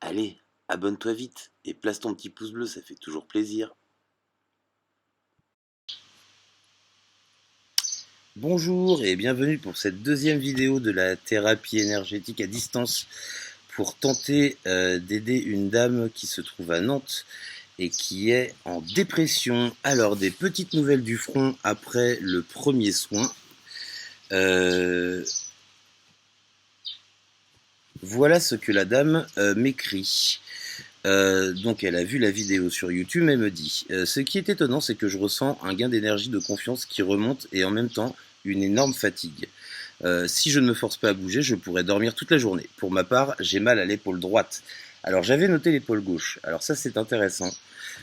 Allez, abonne-toi vite et place ton petit pouce bleu, ça fait toujours plaisir. Bonjour et bienvenue pour cette deuxième vidéo de la thérapie énergétique à distance pour tenter d'aider une dame qui se trouve à Nantes et qui est en dépression. Alors, des petites nouvelles du front après le premier soin. Euh, voilà ce que la dame m'écrit. Donc elle a vu la vidéo sur YouTube et me dit ce qui est étonnant, c'est que je ressens un gain d'énergie, de confiance qui remonte et en même temps une énorme fatigue. Si je ne me force pas à bouger, je pourrais dormir toute la journée. Pour ma part, j'ai mal à l'épaule droite. Alors j'avais noté l'épaule gauche. Alors ça c'est intéressant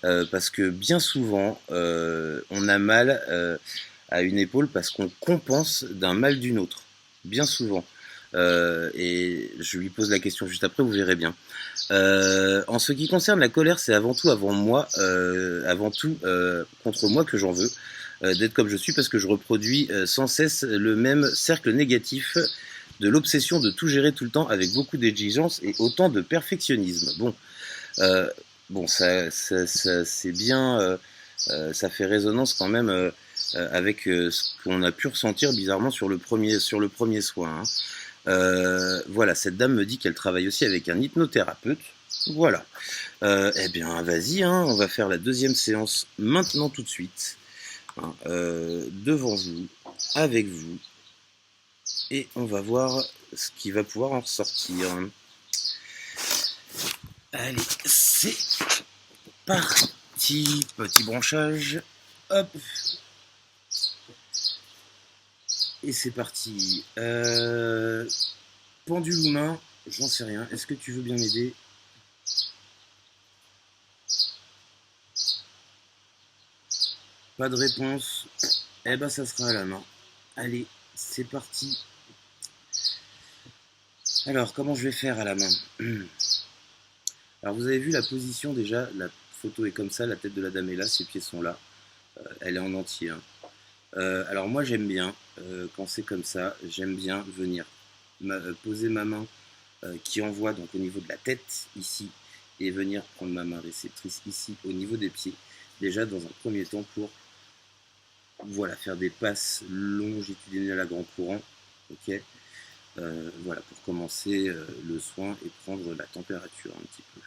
parce que bien souvent on a mal à une épaule parce qu'on compense d'un mal d'une autre. Bien souvent. Et je lui pose la question juste après, vous verrez bien. En ce qui concerne la colère, c'est avant tout contre moi que j'en veux, d'être comme je suis parce que je reproduis sans cesse le même cercle négatif de l'obsession de tout gérer tout le temps avec beaucoup d'exigence et autant de perfectionnisme. Euh, bon, c'est bien, ça fait résonance quand même avec ce qu'on a pu ressentir bizarrement sur le premier soin. Hein. Voilà, cette dame me dit qu'elle travaille aussi avec un hypnothérapeute. Voilà. Eh bien, vas-y, hein, on va faire la deuxième séance maintenant tout de suite. Hein, devant vous, avec vous, et on va voir ce qui va pouvoir en ressortir. Allez, c'est parti. Petit branchage. Hop. Et c'est parti. Pendule ou main, j'en sais rien. Est-ce que tu veux bien m'aider? Pas de réponse. Eh ben, ça sera à la main. Allez, c'est parti. Alors, comment je vais faire à la main? Alors, vous avez vu la position déjà. La photo est comme ça. La tête de la dame est là. Ses pieds sont là. Elle est en entier. Hein. Alors, moi, j'aime bien, quand c'est comme ça, j'aime bien venir poser ma main qui envoie donc au niveau de la tête, ici, et venir prendre ma main réceptrice ici, au niveau des pieds. Déjà, dans un premier temps, pour voilà, faire des passes longitudinales à grand courant. Ok. Voilà, pour commencer le soin et prendre la température un petit peu.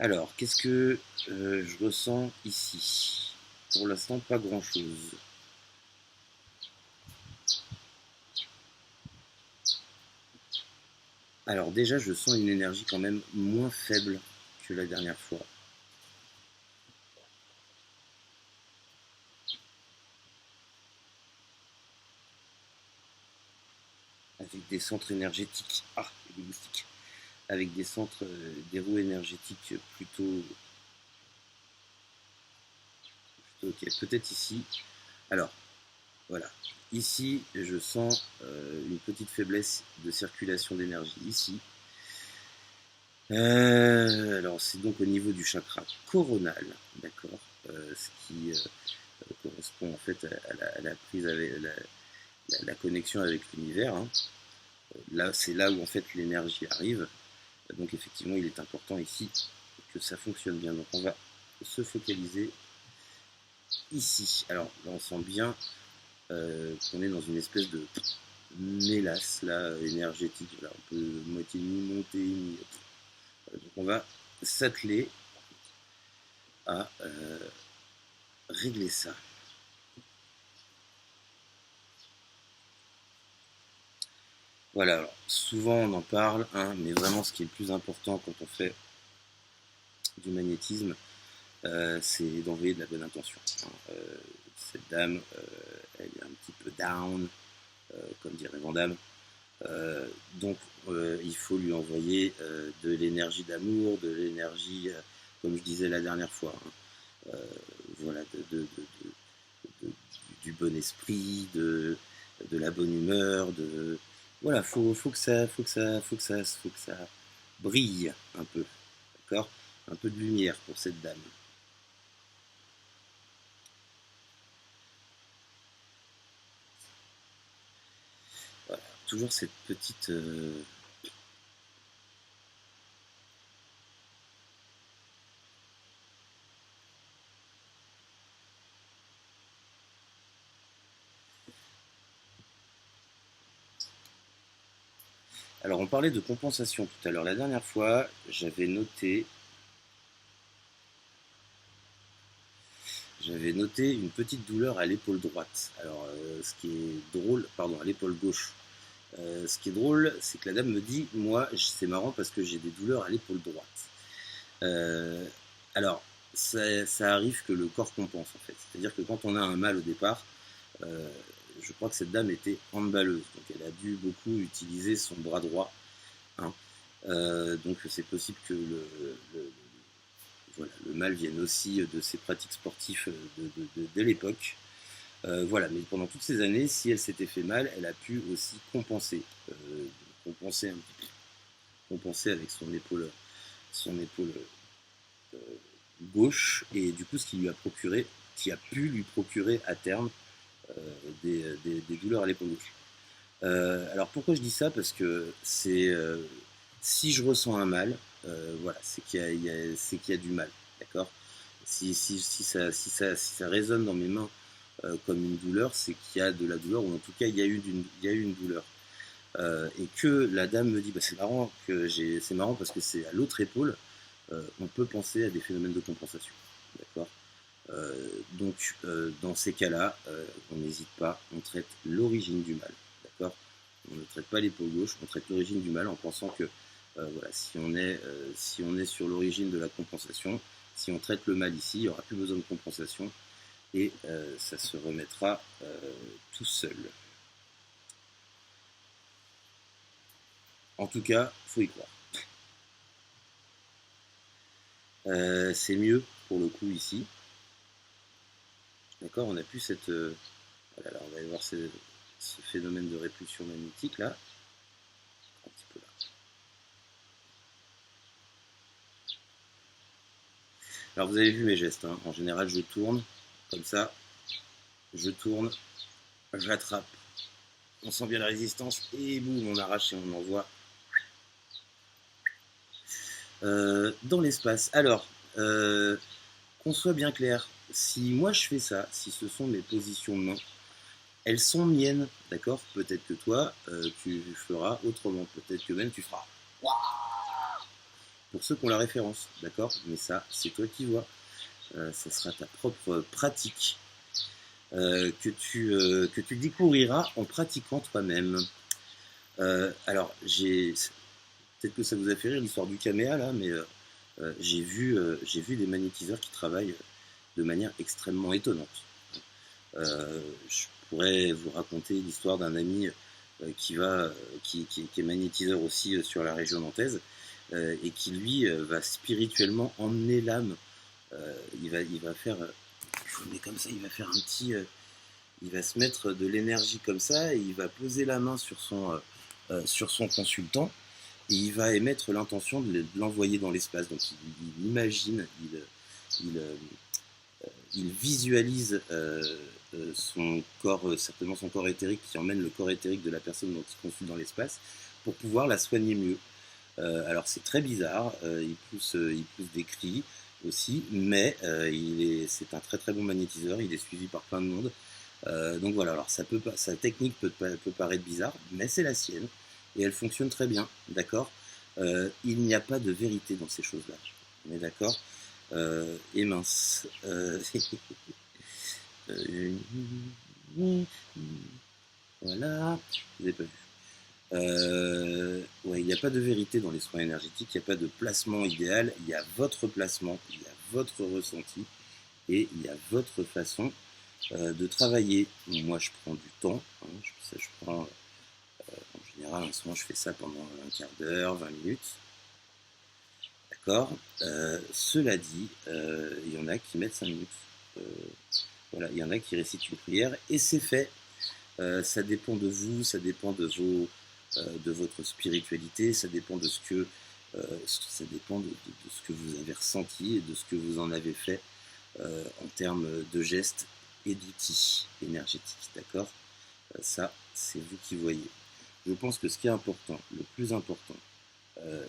Alors, qu'est-ce que je ressens ici? Pour l'instant, pas grand-chose. Alors déjà, je sens une énergie quand même moins faible que la dernière fois. Avec des centres énergétiques. Ah, des moustiques. Avec des centres, des roues énergétiques plutôt ok. Peut-être ici. Alors, voilà. Ici, je sens une petite faiblesse de circulation d'énergie. Ici. Alors, c'est donc au niveau du chakra coronal, d'accord, ce qui correspond en fait à la prise avec la connexion avec l'univers. Hein. Là, c'est là où en fait l'énergie arrive. Donc effectivement, il est important ici que ça fonctionne bien. Donc on va se focaliser ici. Alors là, on sent bien qu'on est dans une espèce de mélasse là, énergétique. Là, on peut moitié monter, donc on va s'atteler à régler ça. Voilà, alors, souvent on en parle, hein, mais vraiment ce qui est le plus important quand on fait du magnétisme, c'est d'envoyer de la bonne intention. Hein. Cette dame, elle est un petit peu down, comme dirait Vandame. Donc il faut lui envoyer de l'énergie d'amour, de l'énergie, comme je disais la dernière fois, hein. Voilà, de, du bon esprit, de la bonne humeur, voilà, faut que ça brille un peu, d'accord. un peu de lumière pour cette dame. Voilà, toujours cette petite... Alors on parlait de compensation tout à l'heure. La dernière fois, j'avais noté une petite douleur à l'épaule droite. Alors ce qui est drôle, pardon, à l'épaule gauche. Ce qui est drôle, c'est que la dame me dit, moi, c'est marrant parce que j'ai des douleurs à l'épaule droite. Euh, alors, ça arrive que le corps compense en fait. C'est-à-dire que quand on a un mal au départ, euh, je crois que cette dame était handballeuse, donc elle a dû beaucoup utiliser son bras droit. Hein. Donc c'est possible que voilà, le mal vienne aussi de ses pratiques sportives de l'époque. Voilà, mais pendant toutes ces années, si elle s'était fait mal, elle a pu aussi compenser un petit peu, compenser avec son épaule euh, gauche, et du coup, ce qui lui a procuré, qui a pu lui procurer à terme des douleurs à l'épaule gauche. Alors pourquoi je dis ça? Parce que si je ressens un mal, voilà, c'est qu'il y a du mal, d'accord. Si ça résonne dans mes mains comme une douleur, c'est qu'il y a de la douleur, ou en tout cas il y a eu une douleur. Et que la dame me dit, bah, c'est marrant parce que c'est à l'autre épaule, on peut penser à des phénomènes de compensation, d'accord. Donc dans ces cas-là, on n'hésite pas, on traite l'origine du mal, d'accord. On ne traite pas l'épaule gauche, on traite l'origine du mal en pensant que voilà, si on est sur l'origine de la compensation, si on traite le mal ici, il n'y aura plus besoin de compensation et ça se remettra tout seul. En tout cas, faut y croire. C'est mieux pour le coup ici. D'accord, on n'a plus cette. Voilà, là, on va aller voir ce phénomène de répulsion magnétique là. Un petit peu là. Alors vous avez vu mes gestes, hein. En général je tourne, comme ça, je tourne, j'attrape, on sent bien la résistance, et boum, on arrache et on envoie dans l'espace. Alors, qu'on soit bien clair, si moi je fais ça, si ce sont mes positions de main, elles sont miennes, d'accord. Peut-être que toi, tu feras autrement, peut-être que même tu feras pour ceux qui ont la référence, d'accord. Mais ça, c'est toi qui vois. Ça sera ta propre pratique que tu découvriras en pratiquant toi-même. Alors, peut-être que ça vous a fait rire l'histoire du caméa là, mais j'ai vu des magnétiseurs qui travaillent de manière extrêmement étonnante. Je pourrais vous raconter l'histoire d'un ami qui est magnétiseur aussi sur la région nantaise et qui lui va spirituellement emmener l'âme. Il va faire, je vous le mets comme ça, il va faire un petit, il va se mettre de l'énergie comme ça et il va poser la main sur son consultant et il va émettre l'intention de l'envoyer dans l'espace. Donc il imagine, il visualise son corps, certainement son corps éthérique, qui emmène le corps éthérique de la personne dont il consulte dans l'espace pour pouvoir la soigner mieux. Alors c'est très bizarre, il pousse des cris aussi, mais c'est un très très bon magnétiseur, il est suivi par plein de monde. Donc voilà, alors sa technique peut paraître bizarre, mais c'est la sienne et elle fonctionne très bien, d'accord. Il n'y a pas de vérité dans ces choses-là, on est d'accord. Et mince. Voilà, vous n'avez pas vu. Ouais, il n'y a pas de vérité dans les soins énergétiques, il n'y a pas de placement idéal, il y a votre placement, il y a votre ressenti et il y a votre façon de travailler. Moi, je prends du temps, hein, je prends en général un soin, je fais ça pendant un quart d'heure, 20 minutes. D'accord. Cela dit, il y en a qui mettent 5 minutes. Euh, voilà, il y en a qui récitent une prière et c'est fait. Ça dépend de vous, ça dépend de votre spiritualité, ça dépend de ce que Ça dépend de ce que vous avez ressenti et de ce que vous en avez fait en termes de gestes et d'outils énergétiques, d'accord? Ça, c'est vous qui voyez. Je pense que ce qui est important, le plus important,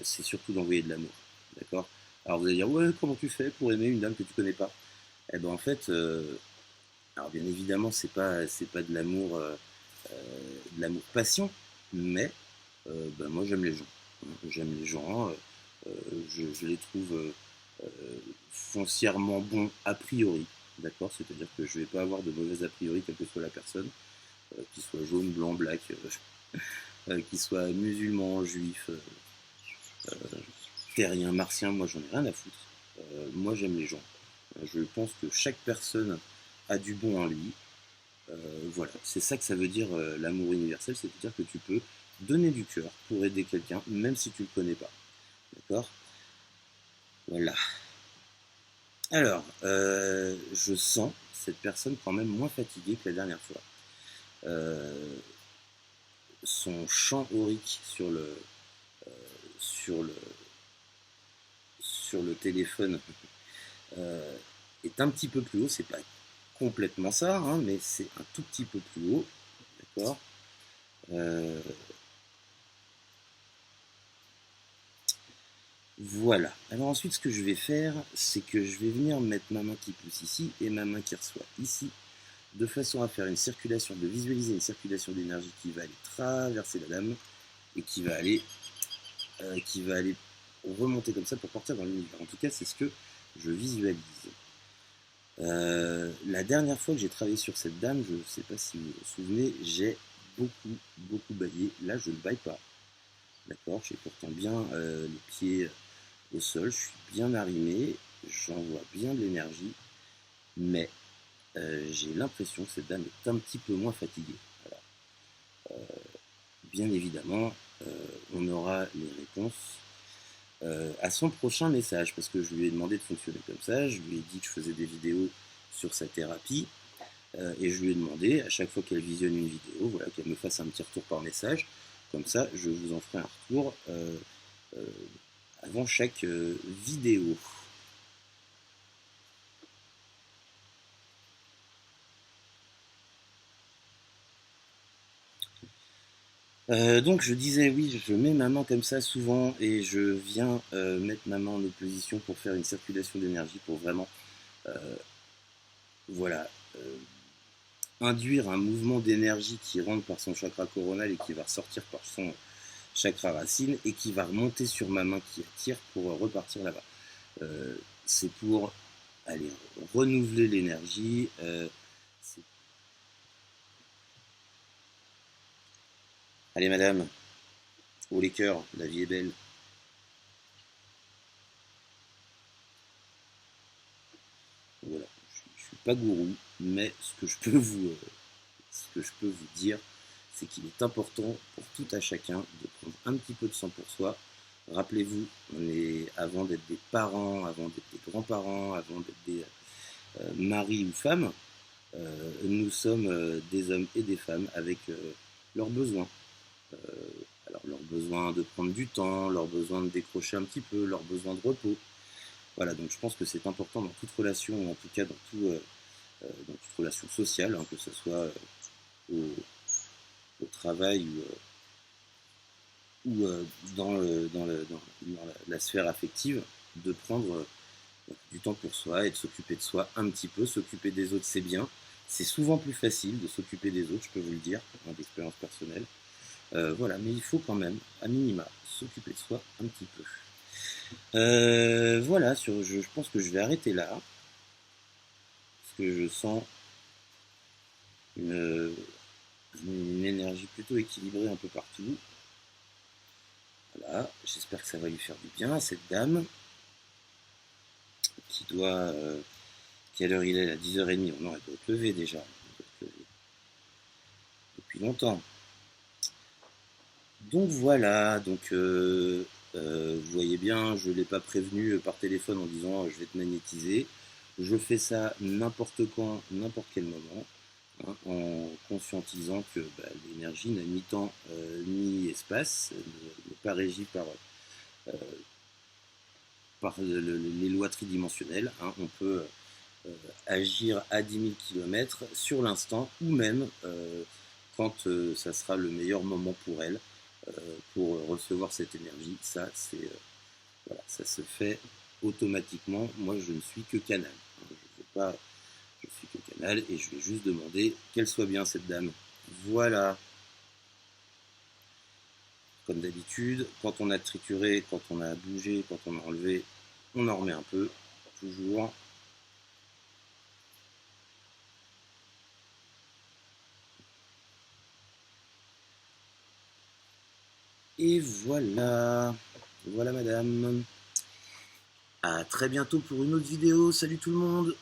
c'est surtout d'envoyer de l'amour, d'accord? Alors vous allez dire, ouais, comment tu fais pour aimer une dame que tu connais pas? Eh ben en fait, alors bien évidemment, c'est pas de l'amour passion, mais ben, moi j'aime les gens. J'aime les gens, je les trouve foncièrement bons a priori, d'accord? C'est-à-dire que je vais pas avoir de mauvais a priori, quelle que soit la personne, qu'il soit jaune, blanc, black, qu'il soit musulman, juif, terrien, martien, moi j'en ai rien à foutre. Moi j'aime les gens. Je pense que chaque personne a du bon en lui. Voilà, c'est ça que ça veut dire l'amour universel, c'est-à-dire que tu peux donner du cœur pour aider quelqu'un, même si tu ne le connais pas. D'accord? Voilà. Alors, je sens cette personne quand même moins fatiguée que la dernière fois. Euh, Son champ aurique sur le, sur le téléphone euh, est un petit peu plus haut. C'est pas complètement ça, hein, mais c'est un tout petit peu plus haut. D'accord? Euh, Voilà. Alors ensuite, ce que je vais faire, c'est que je vais venir mettre ma main qui pousse ici et ma main qui reçoit ici, de façon à faire une circulation, de visualiser une circulation d'énergie qui va aller traverser la lame et qui va aller remonter comme ça pour partir dans l'univers. En tout cas, c'est ce que je visualise. La dernière fois que j'ai travaillé sur cette dame, je ne sais pas si vous vous souvenez, j'ai beaucoup baillé. Là, je ne baille pas. D'accord? J'ai pourtant bien les pieds au sol, je suis bien arrimé, j'envoie bien de l'énergie, mais j'ai l'impression que cette dame est un petit peu moins fatiguée. Voilà. Bien évidemment, on aura les réponses à son prochain message, parce que je lui ai demandé de fonctionner comme ça, je lui ai dit que je faisais des vidéos sur sa thérapie, et je lui ai demandé, à chaque fois qu'elle visionne une vidéo, voilà, qu'elle me fasse un petit retour par message, comme ça je vous en ferai un retour euh, avant chaque vidéo. Donc je disais oui, je mets ma main comme ça souvent et je viens mettre ma main en opposition pour faire une circulation d'énergie pour vraiment euh, voilà, induire un mouvement d'énergie qui rentre par son chakra coronal et qui va ressortir par son chakra racine et qui va remonter sur ma main qui attire pour repartir là-bas. C'est pour aller renouveler l'énergie. Allez madame, haut les cœurs, la vie est belle. Voilà, je suis pas gourou, mais ce que je peux vous dire, c'est qu'il est important pour tout à chacun de prendre un petit peu de sang pour soi. Rappelez-vous, avant d'être des parents, avant d'être des grands-parents, avant d'être des maris ou femmes, nous sommes des hommes et des femmes avec leurs besoins. Euh, alors leurs besoins de prendre du temps, leurs besoins de décrocher un petit peu, leurs besoins de repos. Voilà, donc je pense que c'est important dans toute relation, ou en tout cas dans toute relation sociale, hein, que ce soit au, au travail ou dans la sphère affective, de prendre du temps pour soi et de s'occuper de soi un petit peu. S'occuper des autres, c'est bien. C'est souvent plus facile de s'occuper des autres, je peux vous le dire, en expérience personnelle. Voilà, mais il faut quand même, à minima, s'occuper de soi un petit peu. Voilà, je pense que je vais arrêter là, parce que je sens une, une énergie plutôt équilibrée un peu partout. Voilà, j'espère que ça va lui faire du bien à cette dame qui doit. Quelle heure il est là? 10h30. Non, elle doit être levée déjà. Elle doit être levée depuis longtemps. Donc voilà, vous voyez bien, je ne l'ai pas prévenu par téléphone en disant je vais te magnétiser. Je fais ça n'importe quand, n'importe quel moment, hein, en conscientisant que l'énergie n'a ni temps ni espace, n'est pas régie par par les lois tridimensionnelles, hein, on peut agir à 10 000 km sur l'instant ou même quand ça sera le meilleur moment pour elle pour recevoir cette énergie. Ça, voilà, ça se fait automatiquement. Moi, je ne suis que canal. Je suis que canal et je vais juste demander qu'elle soit bien cette dame. Voilà. Comme d'habitude, quand on a trituré, quand on a bougé, quand on a enlevé, on en remet un peu, toujours. Et voilà, voilà madame. À très bientôt pour une autre vidéo. Salut tout le monde.